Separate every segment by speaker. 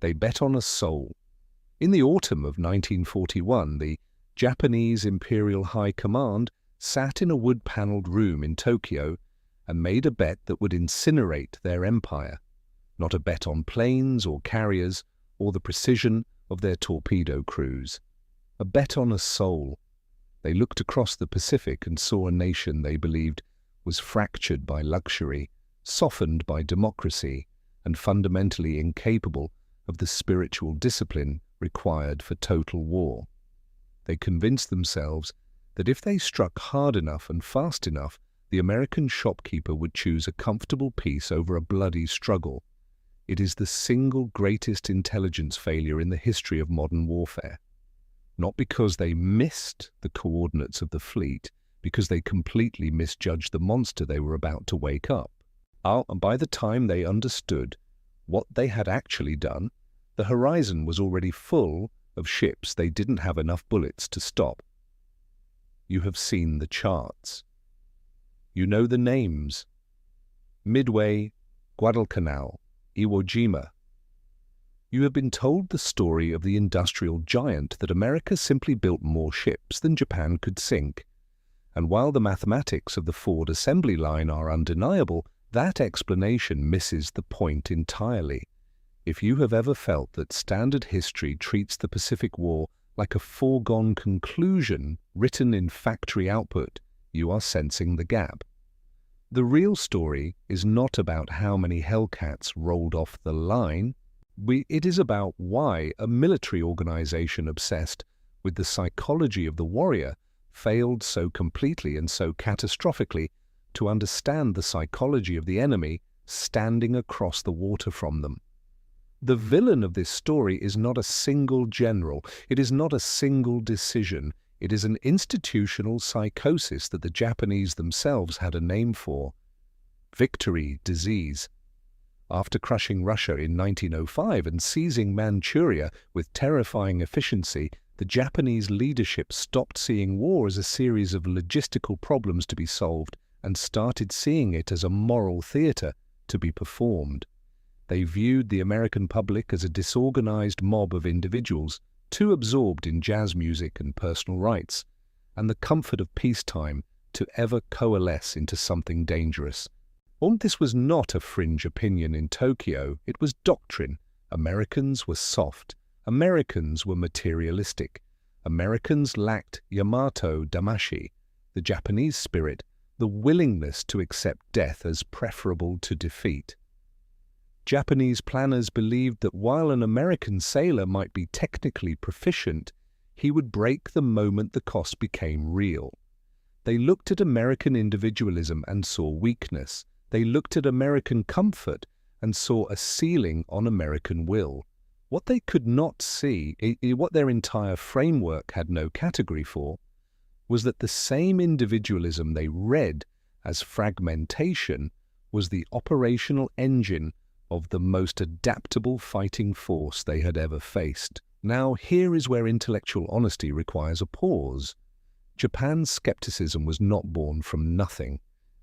Speaker 1: They bet on a soul. In the autumn of 1941, the Japanese Imperial High Command sat in a wood-paneled room in Tokyo and made a bet that would incinerate their empire. Not a bet on planes or carriers or the precision of their torpedo crews. A bet on a soul. They looked across the Pacific and saw a nation they believed was fractured by luxury, softened by democracy, and fundamentally incapable of the spiritual discipline required for total war. They convinced themselves that if they struck hard enough and fast enough, the American shopkeeper would choose a comfortable peace over a bloody struggle. It is the single greatest intelligence failure in the history of modern warfare. Not because they missed the coordinates of the fleet, because they completely misjudged the monster they were about to wake up. And by the time they understood what they had actually done, the horizon was already full of ships they didn't have enough bullets to stop. You have seen the charts. You know the names: Midway, Guadalcanal, Iwo Jima. You have been told the story of the industrial giant that America simply built more ships than Japan could sink. And while the mathematics of the Ford assembly line are undeniable, that explanation misses the point entirely. If you have ever felt that standard history treats the Pacific War like a foregone conclusion written in factory output, you are sensing the gap. The real story is not about how many Hellcats rolled off the line. It is about why a military organization obsessed with the psychology of the warrior failed so completely and so catastrophically to understand the psychology of the enemy standing across the water from them. The villain of this story is not a single general. It is not a single decision. It is an institutional psychosis that the Japanese themselves had a name for: victory disease. After crushing Russia in 1905 and seizing Manchuria with terrifying efficiency, the Japanese leadership stopped seeing war as a series of logistical problems to be solved and started seeing it as a moral theater to be performed. They viewed the American public as a disorganized mob of individuals, too absorbed in jazz music and personal rights, and the comfort of peacetime to ever coalesce into something dangerous. This was not a fringe opinion in Tokyo, it was doctrine. Americans were soft. Americans were materialistic. Americans lacked Yamato Damashi, the Japanese spirit, the willingness to accept death as preferable to defeat. Japanese planners believed that while an American sailor might be technically proficient, he would break the moment the cost became real. They looked at American individualism and saw weakness. They looked at American comfort and saw a ceiling on American will. What they could not see, what their entire framework had no category for, was that the same individualism they read as fragmentation was the operational engine of the most adaptable fighting force they had ever faced. Now, here is where intellectual honesty requires a pause. Japan's skepticism was not born from nothing.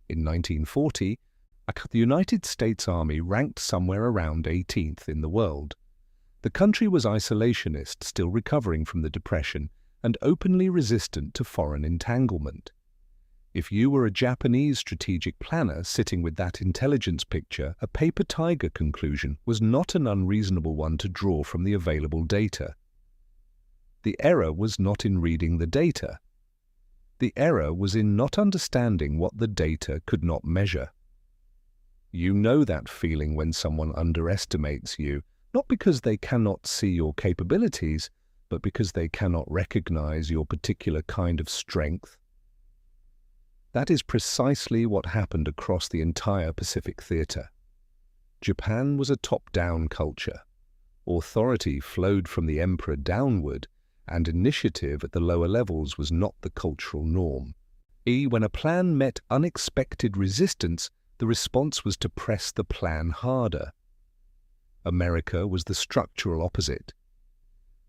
Speaker 1: In 1940, the United States Army ranked somewhere around 18th in the world. The country was isolationist, still recovering from the Depression, and openly resistant to foreign entanglement. If you were a Japanese strategic planner sitting with that intelligence picture, a paper tiger conclusion was not an unreasonable one to draw from the available data. The error was not in reading the data. The error was in not understanding what the data could not measure. You know that feeling when someone underestimates you, not because they cannot see your capabilities, but because they cannot recognize your particular kind of strength. That is precisely what happened across the entire Pacific theater. Japan was a top-down culture. Authority flowed from the emperor downward, and initiative at the lower levels was not the cultural norm. When a plan met unexpected resistance, the response was to press the plan harder. America was the structural opposite.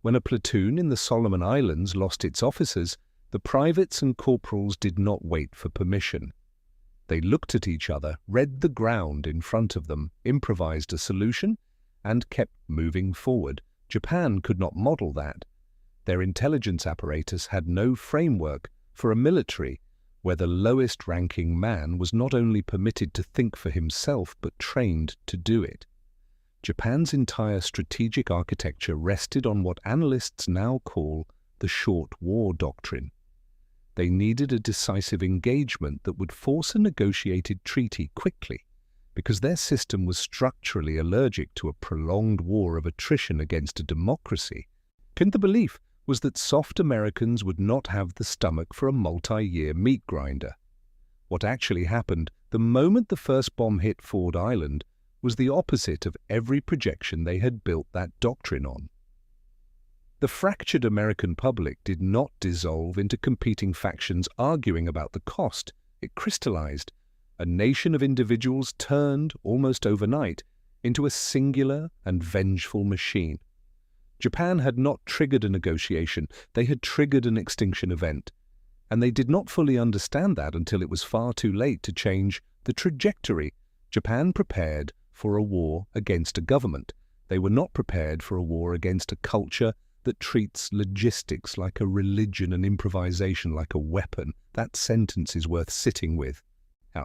Speaker 1: When a platoon in the Solomon Islands lost its officers, the privates and corporals did not wait for permission. They looked at each other, read the ground in front of them, improvised a solution, and kept moving forward. Japan could not model that. Their intelligence apparatus had no framework for a military where the lowest-ranking man was not only permitted to think for himself but trained to do it. Japan's entire strategic architecture rested on what analysts now call the short war doctrine. They needed a decisive engagement that would force a negotiated treaty quickly, because their system was structurally allergic to a prolonged war of attrition against a democracy. The belief was that soft Americans would not have the stomach for a multi-year meat grinder. What actually happened the moment the first bomb hit Ford Island was the opposite of every projection they had built that doctrine on. The fractured American public did not dissolve into competing factions arguing about the cost. It crystallized. A nation of individuals turned, almost overnight, into a singular and vengeful machine. Japan had not triggered a negotiation, they had triggered an extinction event. And they did not fully understand that until it was far too late to change the trajectory. Japan prepared for a war against a government. They were not prepared for a war against a culture that treats logistics like a religion and improvisation like a weapon. That sentence is worth sitting with.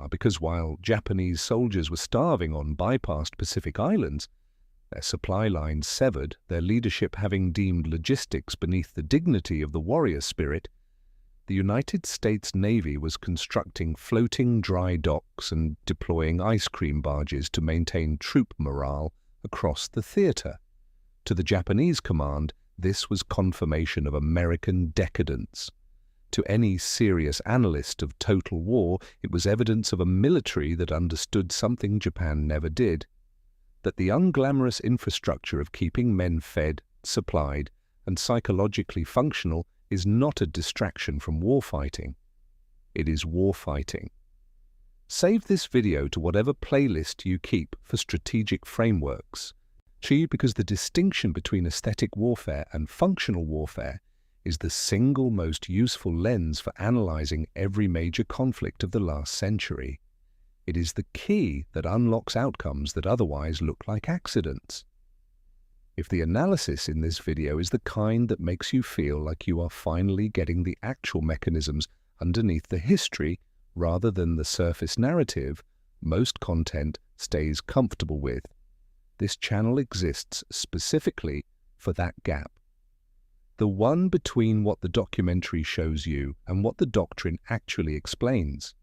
Speaker 1: Because while Japanese soldiers were starving on bypassed Pacific islands, their supply lines severed, their leadership having deemed logistics beneath the dignity of the warrior spirit, the United States Navy was constructing floating dry docks and deploying ice cream barges to maintain troop morale across the theater. To the Japanese command, this was confirmation of American decadence. To any serious analyst of total war, it was evidence of a military that understood something Japan never did, that the unglamorous infrastructure of keeping men fed, supplied, and psychologically functional is not a distraction from warfighting. It is warfighting. Save this video to whatever playlist you keep for strategic frameworks. Because the distinction between aesthetic warfare and functional warfare is the single most useful lens for analyzing every major conflict of the last century. It is the key that unlocks outcomes that otherwise look like accidents. If the analysis in this video is the kind that makes you feel like you are finally getting the actual mechanisms underneath the history rather than the surface narrative most content stays comfortable with, this channel exists specifically for that gap. The one between what the documentary shows you and what the doctrine actually explains.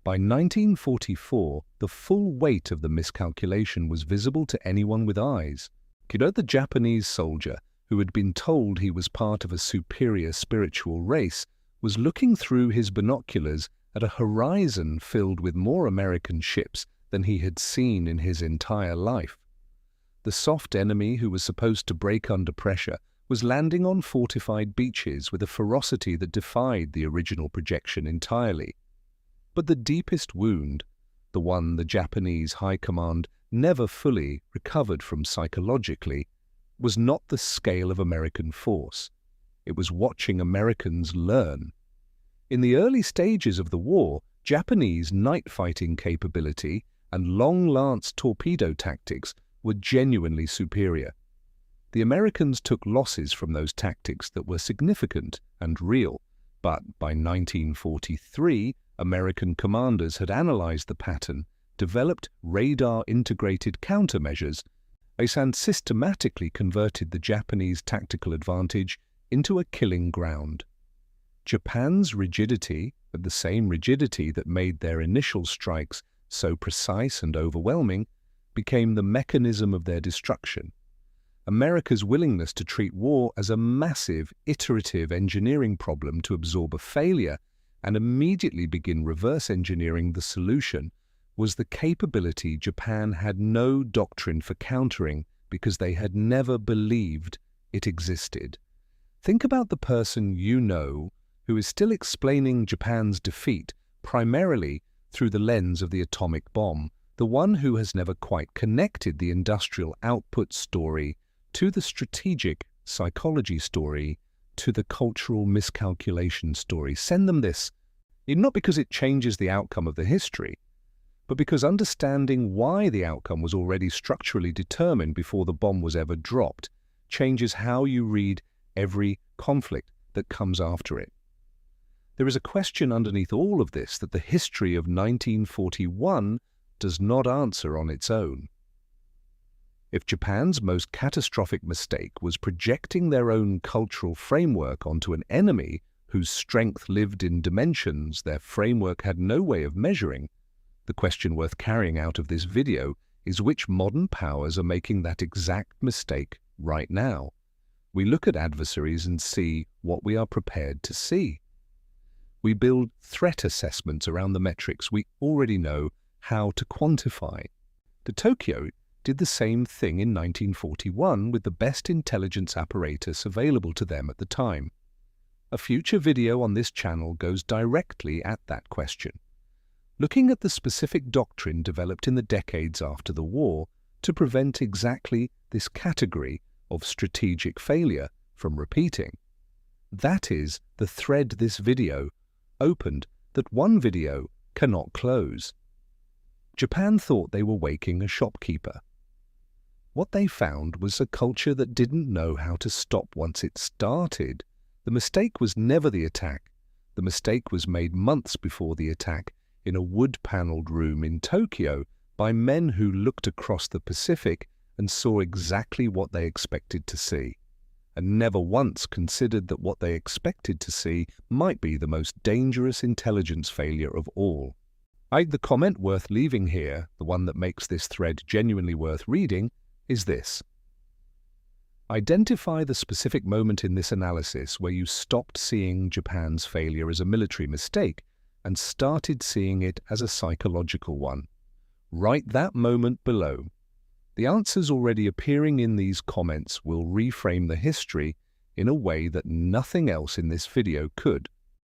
Speaker 1: By 1944, the full weight of the miscalculation was visible to anyone with eyes. The Japanese soldier, who had been told he was part of a superior spiritual race, was looking through his binoculars at a horizon filled with more American ships than he had seen in his entire life. The soft enemy who was supposed to break under pressure was landing on fortified beaches with a ferocity that defied the original projection entirely. But the deepest wound, the one the Japanese High Command never fully recovered from psychologically, was not the scale of American force. It was watching Americans learn. In the early stages of the war, Japanese night-fighting capability and long-lance torpedo tactics were genuinely superior. The Americans took losses from those tactics that were significant and real, but by 1943, American commanders had analyzed the pattern, developed radar-integrated countermeasures, and systematically converted the Japanese tactical advantage into a killing ground. Japan's rigidity, the same rigidity that made their initial strikes so precise and overwhelming, became the mechanism of their destruction. America's willingness to treat war as a massive, iterative engineering problem to absorb a failure and immediately begin reverse engineering the solution was the capability Japan had no doctrine for countering because they had never believed it existed. Think about the person you know who is still explaining Japan's defeat primarily through the lens of the atomic bomb, the one who has never quite connected the industrial output story to the strategic psychology story, to the cultural miscalculation story. Send them this, not because it changes the outcome of the history, but because understanding why the outcome was already structurally determined before the bomb was ever dropped changes how you read every conflict that comes after it. There is a question underneath all of this that the history of 1941 does not answer on its own. If Japan's most catastrophic mistake was projecting their own cultural framework onto an enemy whose strength lived in dimensions their framework had no way of measuring, the question worth carrying out of this video is which modern powers are making that exact mistake right now. We look at adversaries and see what we are prepared to see. We build threat assessments around the metrics we already know how to quantify. Tokyo did the same thing in 1941 with the best intelligence apparatus available to them at the time. A future video on this channel goes directly at that question, looking at the specific doctrine developed in the decades after the war to prevent exactly this category of strategic failure from repeating. That is the thread this video opened that one video cannot close. Japan thought they were waking a shopkeeper. What they found was a culture that didn't know how to stop once it started. The mistake was never the attack. The mistake was made months before the attack in a wood-paneled room in Tokyo by men who looked across the Pacific and saw exactly what they expected to see, and never once considered that what they expected to see might be the most dangerous intelligence failure of all. The comment worth leaving here, the one that makes this thread genuinely worth reading, is this. Identify the specific moment in this analysis where you stopped seeing Japan's failure as a military mistake and started seeing it as a psychological one. Write that moment below. The answers already appearing in these comments will reframe the history in a way that nothing else in this video could.